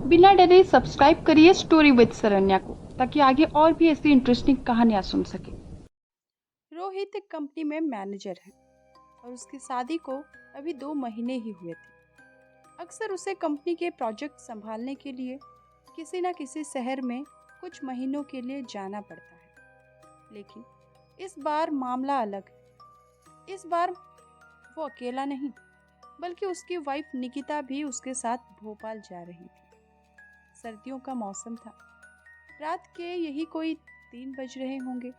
बिना डरे सब्सक्राइब करिए स्टोरी विद सरन्या को ताकि आगे और भी ऐसी इंटरेस्टिंग कहानियां सुन सके। रोहित एक कंपनी में मैनेजर है और उसकी शादी को अभी 2 महीने ही हुए थे। अक्सर उसे कंपनी के प्रोजेक्ट संभालने के लिए किसी न किसी शहर में कुछ महीनों के लिए जाना पड़ता है। लेकिन इस बार मामला अलग है। इस बार वो अकेला नहीं, बल्कि उसकी वाइफ निकिता भी उसके साथ भोपाल जा रही थी। सर्दियों का मौसम था। रात के यही कोई 3 बज रहे होंगे।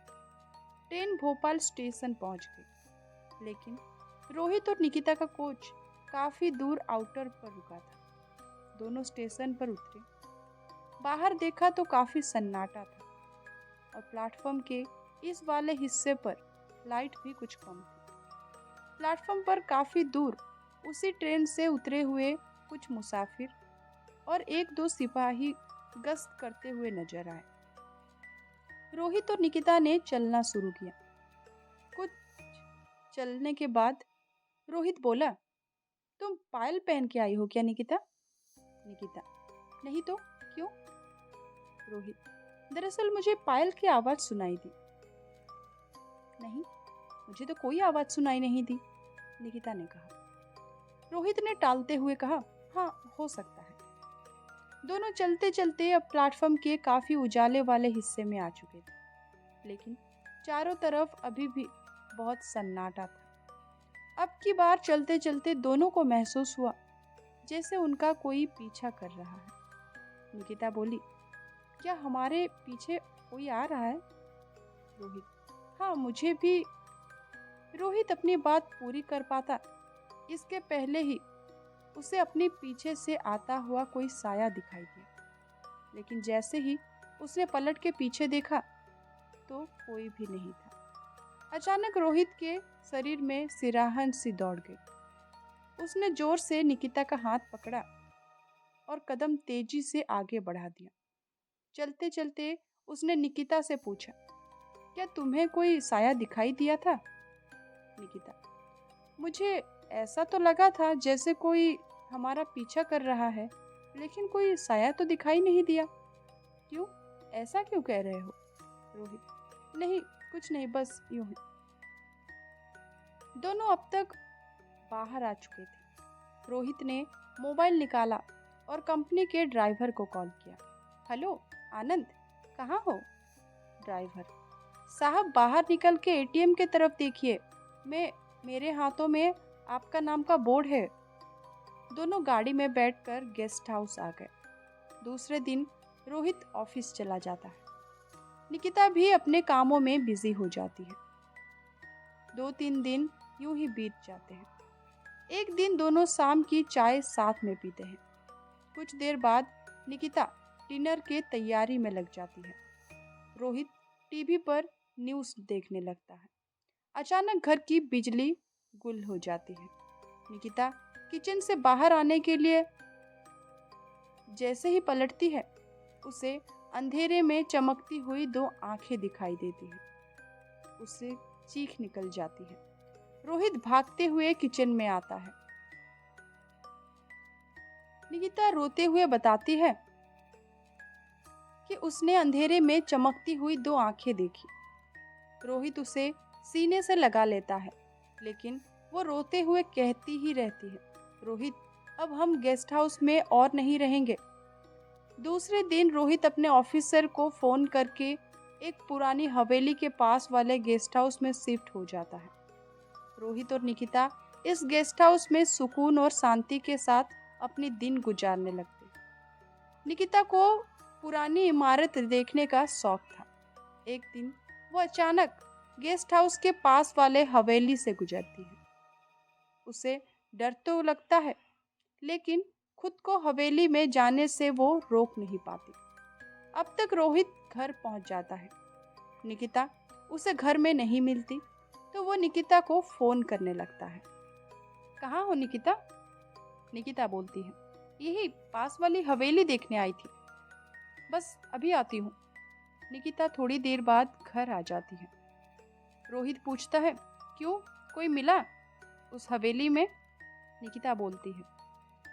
ट्रेन भोपाल स्टेशन पहुंच गई, लेकिन रोहित और निकिता का कोच काफी दूर आउटर पर रुका था। दोनों स्टेशन पर उतरे। बाहर देखा तो काफी सन्नाटा था और प्लेटफॉर्म के इस वाले हिस्से पर लाइट भी कुछ कम थी। प्लेटफॉर्म पर काफी दूर उसी ट्रेन से उतरे हुए कुछ मुसाफिर और एक दो सिपाही गश्त करते हुए नजर आए। रोहित और निकिता ने चलना शुरू किया। कुछ चलने के बाद रोहित बोला, तुम पायल पहन के आई हो क्या निकिता? निकिता, नहीं तो क्यों? रोहित, दरअसल मुझे पायल की आवाज सुनाई दी। नहीं, मुझे तो कोई आवाज सुनाई नहीं दी, निकिता ने कहा। रोहित ने टालते हुए कहा, हाँ हो सकता है। दोनों चलते चलते अब प्लेटफॉर्म के काफी उजाले वाले हिस्से में आ चुके थे, लेकिन चारों तरफ अभी भी बहुत सन्नाटा था। अब की बार चलते चलते दोनों को महसूस हुआ जैसे उनका कोई पीछा कर रहा है। निकिता बोली, क्या हमारे पीछे कोई आ रहा है? रोहित, हाँ मुझे भी। रोहित अपनी बात पूरी कर पाता इसके पहले ही उसे अपने पीछे से आता हुआ कोई साया दिखाई दिया, लेकिन जैसे ही उसने पलट के पीछे देखा तो कोई भी नहीं था। अचानक रोहित के शरीर में सिराहन सी दौड़ गई। उसने जोर से निकिता का हाथ पकड़ा और कदम तेजी से आगे बढ़ा दिया। चलते चलते उसने निकिता से पूछा, क्या तुम्हें कोई साया दिखाई दिया था? निकिता, मुझे ऐसा तो लगा था जैसे कोई हमारा पीछा कर रहा है, लेकिन कोई साया तो दिखाई नहीं दिया। क्यों, ऐसा क्यों कह रहे हो? रोहित, नहीं कुछ नहीं, बस यूं ही। दोनों अब तक बाहर आ चुके थे। रोहित ने मोबाइल निकाला और कंपनी के ड्राइवर को कॉल किया। हेलो आनंद, कहाँ हो? ड्राइवर, साहब बाहर निकल के एटीएम के तरफ देखिए, मेरे हाथों में आपका नाम का बोर्ड है। दोनों गाड़ी में बैठकर गेस्ट हाउस आ गए। दूसरे दिन रोहित ऑफिस चला जाता है। निकिता भी अपने कामों में बिजी हो जाती है। 2-3 दिन यूं ही बीत जाते हैं। एक दिन दोनों शाम की चाय साथ में पीते हैं। कुछ देर बाद निकिता डिनर के तैयारी में लग जाती है। रोहित टीवी पर न्यूज़ देखने लगता है। अचानक घर की बिजली गुल हो जाती है। निकिता किचन से बाहर आने के लिए जैसे ही पलटती है, उसे अंधेरे में चमकती हुई 2 आंखें दिखाई देती हैं। उसे चीख निकल जाती है। रोहित भागते हुए किचन में आता है। निकिता रोते हुए बताती है कि उसने अंधेरे में चमकती हुई 2 आंखें देखी। रोहित उसे सीने से लगा लेता है, लेकिन वो रोते हुए कहती ही रहती है, रोहित अब हम गेस्ट हाउस में और नहीं रहेंगे। दूसरे दिन रोहित अपने ऑफिसर को फोन करके एक पुरानी हवेली के पास वाले गेस्ट हाउस में शिफ्ट हो जाता है। रोहित और निकिता इस गेस्ट हाउस में सुकून और शांति के साथ अपनी दिन गुजारने लगते। निकिता को पुरानी इमारत देखने का शौक था। एक दिन वो अचानक गेस्ट हाउस के पास वाले हवेली से गुजरती है। उसे डर तो लगता है, लेकिन खुद को हवेली में जाने से वो रोक नहीं पाती। अब तक रोहित घर पहुंच जाता है। निकिता उसे घर में नहीं मिलती, तो वो निकिता को फोन करने लगता है। कहाँ हो निकिता? निकिता बोलती है, यही पास वाली हवेली देखने आई थी, बस अभी आती हूँ। निकिता थोड़ी देर बाद घर आ जाती है। रोहित पूछता है, क्यों, कोई मिला उस हवेली में? निकिता बोलती है,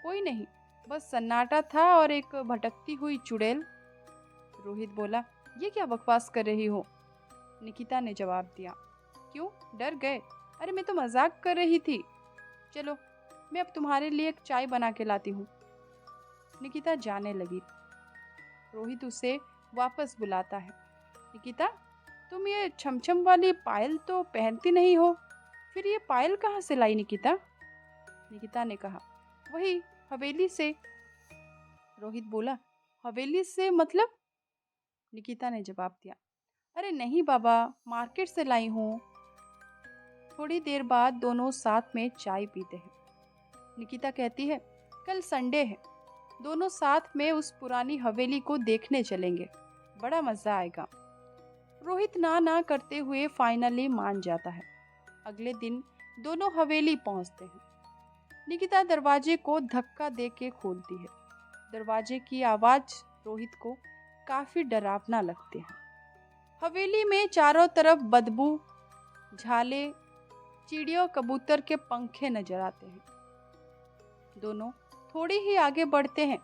कोई नहीं, बस सन्नाटा था और एक भटकती हुई चुड़ैल। रोहित बोला, ये क्या बकवास कर रही हो? निकिता ने जवाब दिया, क्यों, डर गए? अरे मैं तो मजाक कर रही थी। चलो, मैं अब तुम्हारे लिए एक चाय बना के लाती हूँ। निकिता जाने लगी। रोहित उसे वापस बुलाता है। निकिता, तुम ये छमछम वाली पायल तो पहनती नहीं हो, फिर ये पायल कहाँ से लाई निकिता? निकिता ने कहा, वही हवेली से। रोहित बोला, हवेली से मतलब? निकिता ने जवाब दिया, अरे नहीं बाबा, मार्केट से लाई हूँ। थोड़ी देर बाद दोनों साथ में चाय पीते हैं। निकिता कहती है, कल संडे है, दोनों साथ में उस पुरानी हवेली को देखने चलेंगे, बड़ा मजा आएगा। रोहित ना ना करते हुए फाइनली मान जाता है। अगले दिन दोनों हवेली पहुंचते हैं। निकिता दरवाजे को धक्का दे के खोलती है। दरवाजे की आवाज रोहित को काफी डरावना लगती है। हवेली में चारों तरफ बदबू, झाले, चिड़ियों, कबूतर के पंखे नजर आते हैं। दोनों थोड़ी ही आगे बढ़ते हैं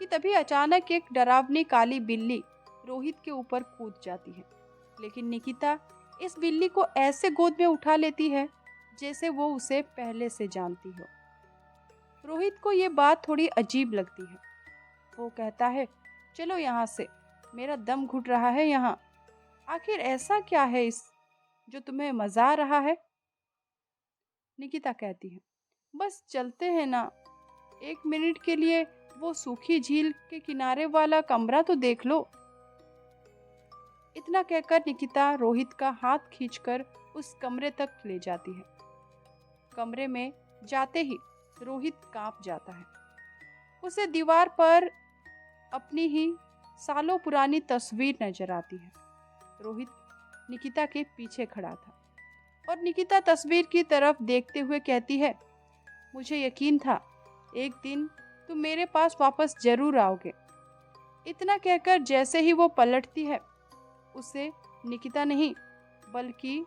कि तभी अचानक एक डरावनी काली बिल्ली रोहित के ऊपर कूद जाती है। लेकिन निकिता इस बिल्ली को ऐसे गोद में उठा लेती है जैसे वो उसे पहले से जानती हो। रोहित को ये बात थोड़ी अजीब लगती है। वो कहता है, चलो यहाँ से, मेरा दम घुट रहा है यहाँ। आखिर ऐसा क्या है इस जो तुम्हें मजा आ रहा है? निकिता कहती है, बस चलते हैं ना, 1 मिनट के लिए वो सूखी झील के किनारे वाला कमरा तो देख लो। इतना कहकर निकिता रोहित का हाथ खींचकर उस कमरे तक ले जाती है। कमरे में जाते ही रोहित कांप जाता है। उसे दीवार पर अपनी ही सालों पुरानी तस्वीर नजर आती है। रोहित निकिता के पीछे खड़ा था और निकिता तस्वीर की तरफ देखते हुए कहती है, मुझे यकीन था एक दिन तुम मेरे पास वापस जरूर आओगे। इतना कहकर जैसे ही वो पलटती है, उसे निकिता नहीं बल्कि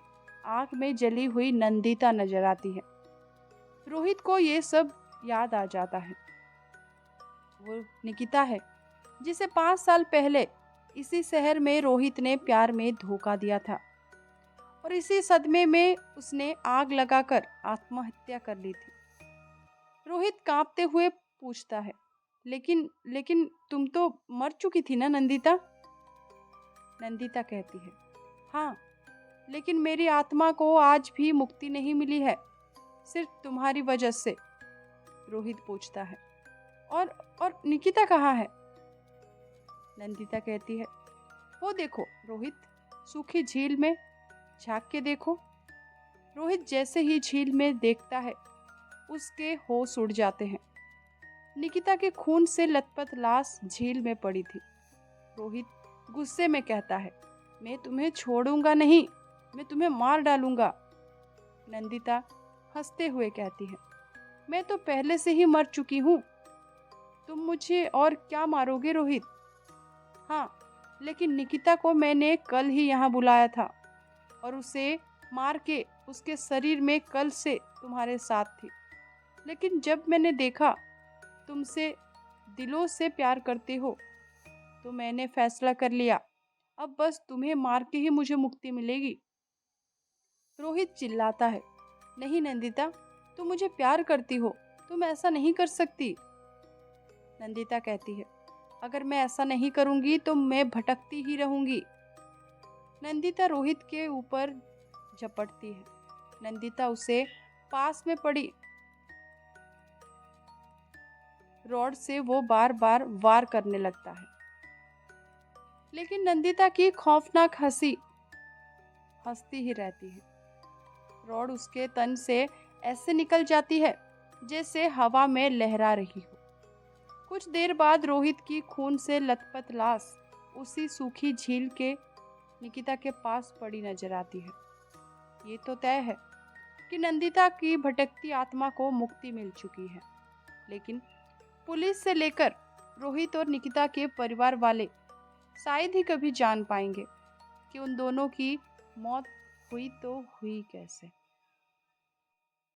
आंख में जली हुई नंदिता नजर आती है। रोहित को ये सब याद आ जाता है। वो निकिता है जिसे 5 साल पहले इसी शहर में रोहित ने प्यार में धोखा दिया था और इसी सदमे में उसने आग लगाकर आत्महत्या कर ली थी। रोहित कांपते हुए पूछता है, लेकिन लेकिन तुम तो मर चुकी थी ना नंदिता? नंदिता कहती है, हाँ, लेकिन मेरी आत्मा को आज भी मुक्ति नहीं मिली है, सिर्फ तुम्हारी वजह से। रोहित पूछता है, और निकिता कहाँ है? नंदिता कहती है, वो देखो रोहित, सूखी झील में झांक के देखो। रोहित जैसे ही झील में देखता है, उसके होश उड़ जाते हैं। निकिता के खून से लथपथ लाश झील में पड़ी थी। रोहित गुस्से में कहता है, मैं तुम्हें छोड़ूंगा नहीं, मैं तुम्हें मार डालूंगा। नंदिता हंसते हुए कहती है, मैं तो पहले से ही मर चुकी हूँ, तुम मुझे और क्या मारोगे रोहित? हाँ, लेकिन निकिता को मैंने कल ही यहाँ बुलाया था और उसे मार के उसके शरीर में कल से तुम्हारे साथ थी। लेकिन जब मैंने देखा तुमसे दिलों से प्यार करते हो, तो मैंने फैसला कर लिया, अब बस तुम्हें मार के ही मुझे मुक्ति मिलेगी। रोहित चिल्लाता है, नहीं नंदिता, तुम मुझे प्यार करती हो, तुम ऐसा नहीं कर सकती। नंदिता कहती है, अगर मैं ऐसा नहीं करूंगी तो मैं भटकती ही रहूंगी। नंदिता रोहित के ऊपर झपटती है। नंदिता उसे पास में पड़ी रॉड से वो बार बार वार करने लगता है। लेकिन नंदिता की खौफनाक हंसी हंसती ही रहती है। रॉड उसके तन से ऐसे निकल जाती है जैसे हवा में लहरा रही हो। कुछ देर बाद रोहित की खून से लथपथ लाश उसी सूखी झील के निकिता के पास पड़ी नजर आती है। ये तो तय है कि नंदिता की भटकती आत्मा को मुक्ति मिल चुकी है, लेकिन पुलिस से लेकर रोहित और निकिता के परिवार वाले शायद ही कभी जान पाएंगे कि उन दोनों की मौत हुई तो हुई कैसे।